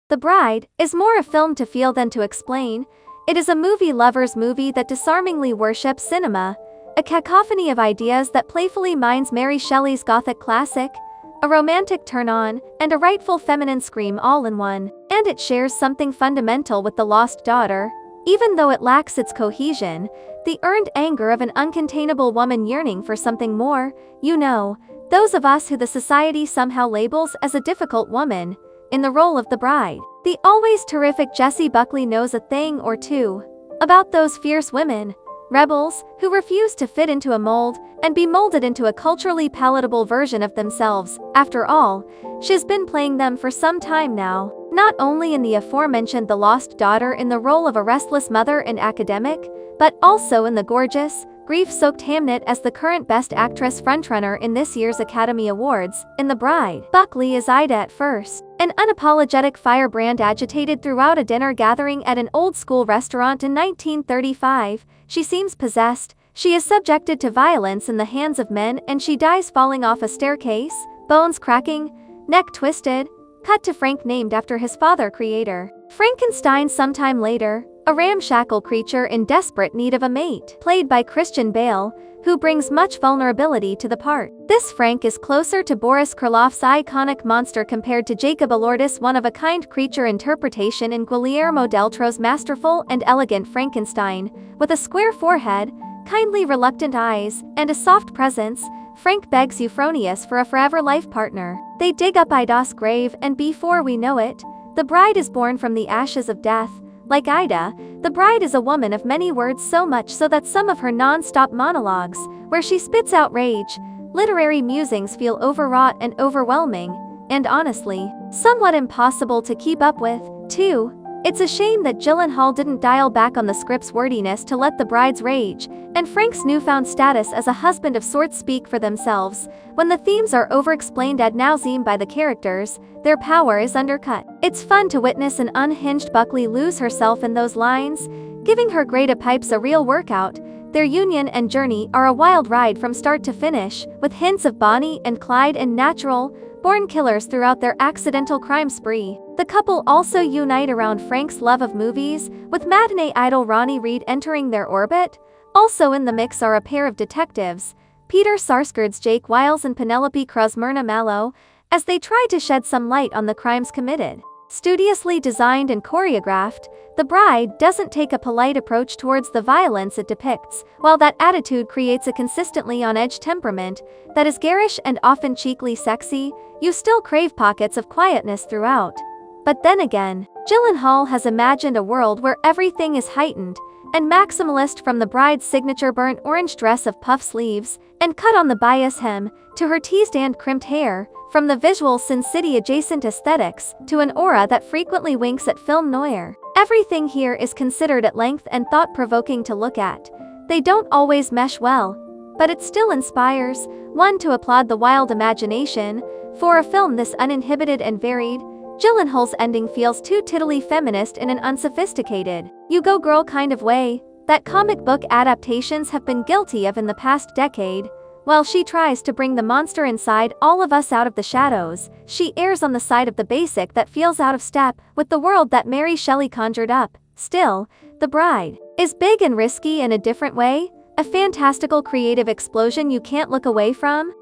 The Bride is more a film to feel than to explain. It is a movie lover's movie that disarmingly worships cinema, a cacophony of ideas that playfully mines Mary Shelley's Gothic classic, a romantic turn-on, and a rightful feminine scream all in one. And it shares something fundamental with The Lost Daughter. Even though it lacks its cohesion, the earned anger of an uncontainable woman yearning for something more, those of us who the society somehow labels as a difficult woman, in the role of the bride. The always terrific Jessie Buckley knows a thing or two about those fierce women, rebels, who refuse to fit into a mold and be molded into a culturally palatable version of themselves. After all, she's been playing them for some time now, not only in the aforementioned The Lost Daughter in the role of a restless mother and academic, but also in the gorgeous, grief-soaked Hamnet as the current Best Actress frontrunner in this year's Academy Awards. In The Bride, Buckley is Ida at first, an unapologetic firebrand agitated throughout a dinner gathering at an old-school restaurant in 1935. She seems possessed, she is subjected to violence in the hands of men, and she dies falling off a staircase, bones cracking, neck twisted. Cut to Frank, named after his father creator Frankenstein. Sometime later, a ramshackle creature in desperate need of a mate, played by Christian Bale, who brings much vulnerability to the part. This Frank is closer to Boris Karloff's iconic monster compared to Jacob Elordis' one-of-a-kind creature interpretation in Guillermo del Toro's masterful and elegant Frankenstein. With a square forehead, kindly reluctant eyes, and a soft presence, Frank begs Euphronius for a forever life partner. They dig up Ida's grave, and before we know it, the bride is born from the ashes of death. Like Ida, the bride is a woman of many words, so much so that some of her non-stop monologues, where she spits out rage, literary musings, feel overwrought and overwhelming, and honestly, somewhat impossible to keep up with, too. It's a shame that Gyllenhaal didn't dial back on the script's wordiness to let the bride's rage and Frank's newfound status as a husband of sorts speak for themselves. When the themes are over-explained ad nauseum by the characters, their power is undercut. It's fun to witness an unhinged Buckley lose herself in those lines, giving her Greta Pipes a real workout. Their union and journey are a wild ride from start to finish, with hints of Bonnie and Clyde and natural-born killers throughout their accidental crime spree. The couple also unite around Frank's love of movies, with matinee idol Ronnie Reed entering their orbit. Also in the mix are a pair of detectives, Peter Sarsgaard's Jake Wiles and Penelope Cruz's Myrna Mallow, as they try to shed some light on the crimes committed. Studiously designed and choreographed, The Bride doesn't take a polite approach towards the violence it depicts. While that attitude creates a consistently on-edge temperament that is garish and often cheekily sexy, you still crave pockets of quietness throughout. But then again, Gyllenhaal has imagined a world where everything is heightened and maximalist, from the bride's signature burnt orange dress of puff sleeves and cut on the bias hem, to her teased and crimped hair, from the visual Sin City-adjacent aesthetics to an aura that frequently winks at film noir. Everything here is considered at length and thought-provoking to look at. They don't always mesh well, but it still inspires one to applaud the wild imagination. For a film this uninhibited and varied, Gyllenhaal's ending feels too tittily feminist in an unsophisticated, you-go-girl kind of way that comic book adaptations have been guilty of in the past decade. While she tries to bring the monster inside all of us out of the shadows, she errs on the side of the basic that feels out of step with the world that Mary Shelley conjured up. Still, The Bride is big and risky in a different way, a fantastical creative explosion you can't look away from.